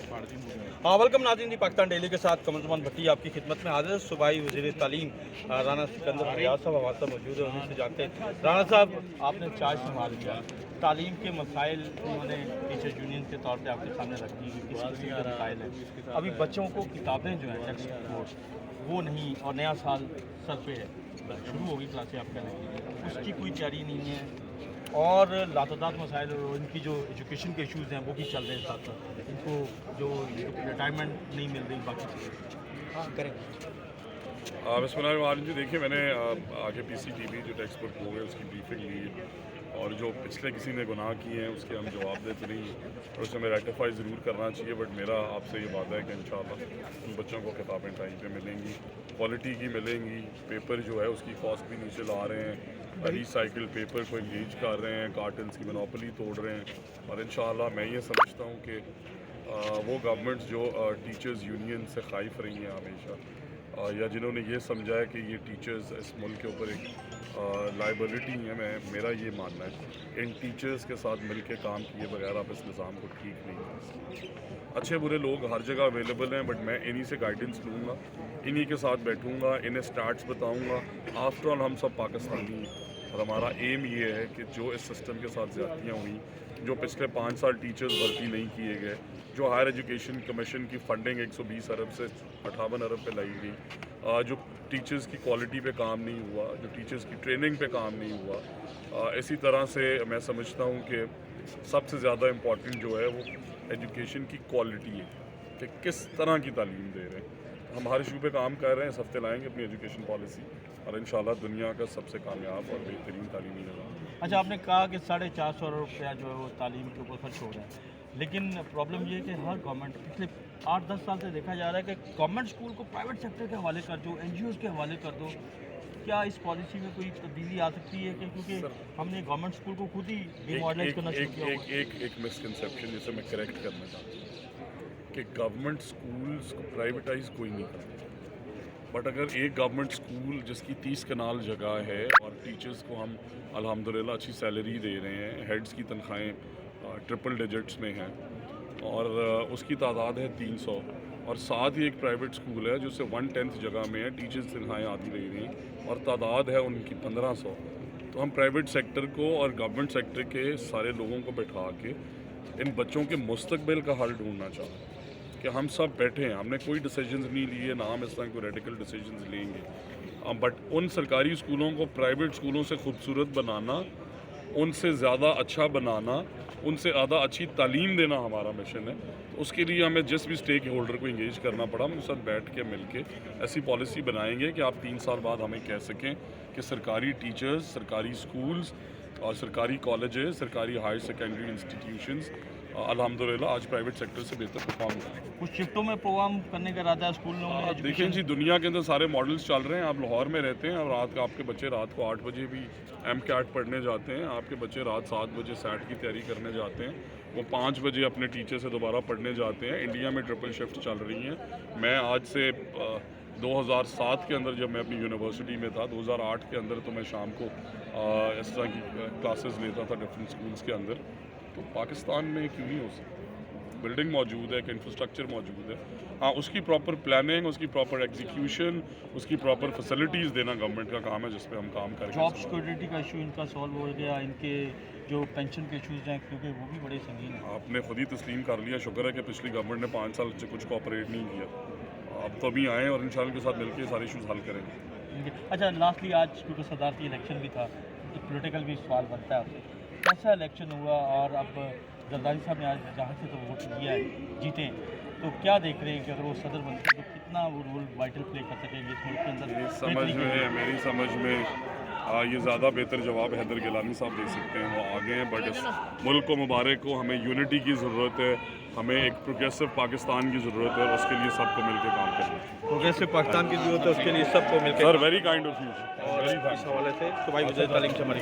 Welcome नाज़रीन जी, Pakistan daily के साथ कमर ज़मान भट्टी आपकी खिदमत में हाजिर है। सूबाई वज़ीर तालीम राना सिकंदर रियाज साहब हमारे साथ मौजूद है, उन्हीं से जानते हैं। राना साहब, आपने चार्ज संभाल लिया, तालीम के मसाइल उन्होंने टीचर यूनियन के तौर पे आपके सामने रखी कि किस किस्म के मसाइल हैं। अभी बच्चों को किताबें जो हैं टेक्स्ट बुक वो नहीं, और नया साल सर पे है, शुरू होगी क्लासें आप कहने, उसकी कोई तैयारी नहीं है, और लातदाद मसाइल और इनकी जो एजुकेशन के इश्यूज़ हैं वो भी चल रहे हैं साथ साथ, इनको जो रिटायरमेंट नहीं मिल रही, बाकी चीज़ें। हाँ करें। बिस्मिल्लाहिर्रहमानिर्रहीम जी, देखिए मैंने आगे PCTV जो टेक्स्ट बुक हो गए उसकी ब्रीफिंग ली, और जो पिछले किसी ने गुनाह किए हैं उसके हम जवाब देते नहीं, और उसे हमें रेक्टिफाई ज़रूर करना चाहिए। बट मेरा आपसे ये वादा है कि इंशाअल्लाह उन बच्चों को किताबें टाइम पे मिलेंगी, क्वालिटी की मिलेंगी। पेपर जो है उसकी कॉस्ट भी नीचे ला रहे हैं, रिसाइकिल पेपर को इंगेज कर रहे हैं, कार्टन्स की मोनोपोली तोड़ रहे हैं, और इंशाअल्लाह मैं ये समझता हूँ कि वो गवर्नमेंट्स जो टीचर्स यूनियन से खाइफ रही हैं हमेशा, या जिन्होंने ये समझा है कि ये टीचर्स इस मुल्क के ऊपर एक लाइबिलिटी है, मेरा ये मानना है इन टीचर्स के साथ मिल के काम किए बगैर आप इस निज़ाम को ठीक नहीं कर सकते। अच्छे बुरे लोग हर जगह अवेलेबल हैं, बट मैं इन्हीं से गाइडेंस लूँगा, इन्हीं के साथ बैठूँगा, इन्हें स्टार्ट्स बताऊँगा। आफ्टर ऑल हम सब पाकिस्तानी हैं, और हमारा एम ये है कि जो इस सिस्टम के साथ ज़्यादतियाँ हुई, जो पिछले 5 साल टीचर्स भर्ती नहीं किए गए, जो हायर एजुकेशन कमीशन की फ़ंडिंग 120 अरब से 58 अरब पे लाई गई, जो टीचर्स की क्वालिटी पे काम नहीं हुआ, जो टीचर्स की ट्रेनिंग पे काम नहीं हुआ, इसी तरह से मैं समझता हूँ कि सबसे ज़्यादा इम्पॉर्टेंट जो है वो एजुकेशन की क्वालिटी है कि किस तरह की तालीम दे रहे हैं। हम हर इशू पे काम कर रहे हैं, इस हफ्ते लाएंगे अपनी एजुकेशन पॉलिसी, और इंशाल्लाह दुनिया का सबसे कामयाब और बेहतरीन तालीमी निज़ाम। अच्छा, आपने कहा कि 450 अरब रुपया जो है वो तालीम के ऊपर खर्च हो रहा है, लेकिन प्रॉब्लम ये है कि हर गवर्नमेंट पिछले 8-10 साल से देखा जा रहा है कि गवर्नमेंट स्कूल को प्राइवेट सेक्टर के हवाले कर दो, NGOs के हवाले कर दो। क्या इस पॉलिसी में कोई तब्दीली आ सकती है कि क्योंकि हमने गवर्नमेंट स्कूल को खुद ही डिमॉडलाइज करना शुरू किया? एक मिसकंसेप्शन जिसे मैं करेक्ट करना चाहता हूँ कि गवर्नमेंट स्कूल्स को प्राइवेटाइज कोई नहीं करता, बट अगर एक गवर्नमेंट स्कूल जिसकी 30 कनाल जगह है और टीचर्स को हम अल्हम्दुलिल्लाह अच्छी सैलरी दे रहे हैं, हेड्स की तनख्वाहें ट्रिपल डिजिट्स में हैं, और उसकी तादाद है 300, और साथ ही एक प्राइवेट स्कूल है जो से 1/10 जगह में है, टीचर्स तनख्वाहें आती रह रही हैं और तादाद है उनकी 1500, तो हम प्राइवेट सेक्टर को और गवर्नमेंट सेक्टर के सारे लोगों को बैठा के इन बच्चों के मुस्तकबिल का हल ढूंढना चाहते हैं कि हम सब बैठे हैं, हमने कोई डिसीजंस नहीं लिए, ना हम इस तरह कोई रेडिकल डिसीजंस लेंगे, बट उन सरकारी स्कूलों को प्राइवेट स्कूलों से खूबसूरत बनाना, उनसे ज़्यादा अच्छा बनाना, उनसे ज़्यादा अच्छी तालीम देना हमारा मिशन है। तो उसके लिए हमें जिस भी स्टेक होल्डर को इंगेज करना पड़ा, हम उनके साथ बैठ के मिल के ऐसी पॉलिसी बनाएंगे कि आप 3 साल बाद हमें कह सकें कि सरकारी टीचर्स, सरकारी स्कूल्स और सरकारी कॉलेजेस, सरकारी हायर सेकेंडरी इंस्टीट्यूशंस अल्हम्दुलिल्लाह आज प्राइवेट सेक्टर से बेहतर परफॉर्म करें। कुछ शिफ्टों में प्रोग्राम करने का इरादा है स्कूलों में? देखिए जी, दुनिया के अंदर सारे मॉडल्स चल रहे हैं। आप लाहौर में रहते हैं और रात का आपके बच्चे रात को 8 बजे भी MCAT पढ़ने जाते हैं, आपके बच्चे रात 7 बजे SAT की तैयारी करने जाते हैं, वो 5 बजे अपने टीचर से दोबारा पढ़ने जाते हैं। इंडिया में ट्रिपल शिफ्ट चल रही हैं। मैं आज से 2007 के अंदर जब मैं अपनी यूनिवर्सिटी में था, 2008 के अंदर तो मैं शाम को इस तरह की क्लासेस लेता था डिफरेंट स्कूल्स के अंदर। तो पाकिस्तान में क्यों नहीं हो सकता? बिल्डिंग मौजूद है, इंफ्रास्ट्रक्चर मौजूद है, हाँ उसकी प्रॉपर प्लानिंग, उसकी प्रॉपर एग्जीक्यूशन, उसकी प्रॉपर फैसिलिटीज़ देना गवर्नमेंट का काम है, जिस पे हम काम करें। जॉब सिक्योरिटी का इशू इनका सॉल्व हो गया, इनके जो पेंशन के इशूज़ हैं क्योंकि वो भी बड़े संगीन हैं। आपने खुद ही तस्लीम कर लिया, शुक्र है कि पिछली गवर्नमेंट ने 5 साल से कुछ कोऑपरेट नहीं किया। अब तो अभी आएँ और इंशाल्लाह के साथ मिलकर सारे इशूज़ हल करेंगे। अच्छा, लास्टली आज क्योंकि सदारती इलेक्शन भी था, तो पोलिटिकल भी सवाल बनता है आपसे, कैसा इलेक्शन हुआ? और अब जरदारी साहब ने आज जहाँ से तो वोट दिया है, जीते, तो क्या देख रहे हैं कि अगर वो सदर बनते तो कितना वो रोल वाइटल प्ले कर सकेंगे इस मुल्क के अंदर? मेरी समझ में ये ज़्यादा बेहतर जवाब हैदर गिलानी साहब दे सकते हैं, वो आगे हैं, बट इस मुल्क को मुबारक को हमें यूनिटी की ज़रूरत है, हमें एक प्रोग्रेसिव पाकिस्तान की ज़रूरत है, और उसके लिए सबको मिलकर काम करना है। प्रोग्रेसिव पाकिस्तान की ज़रूरत है, उसके लिए सबको मिलकर। Sir very kind of you. और इस हवाले से सूबाई वज़ीर तालीम से हमारी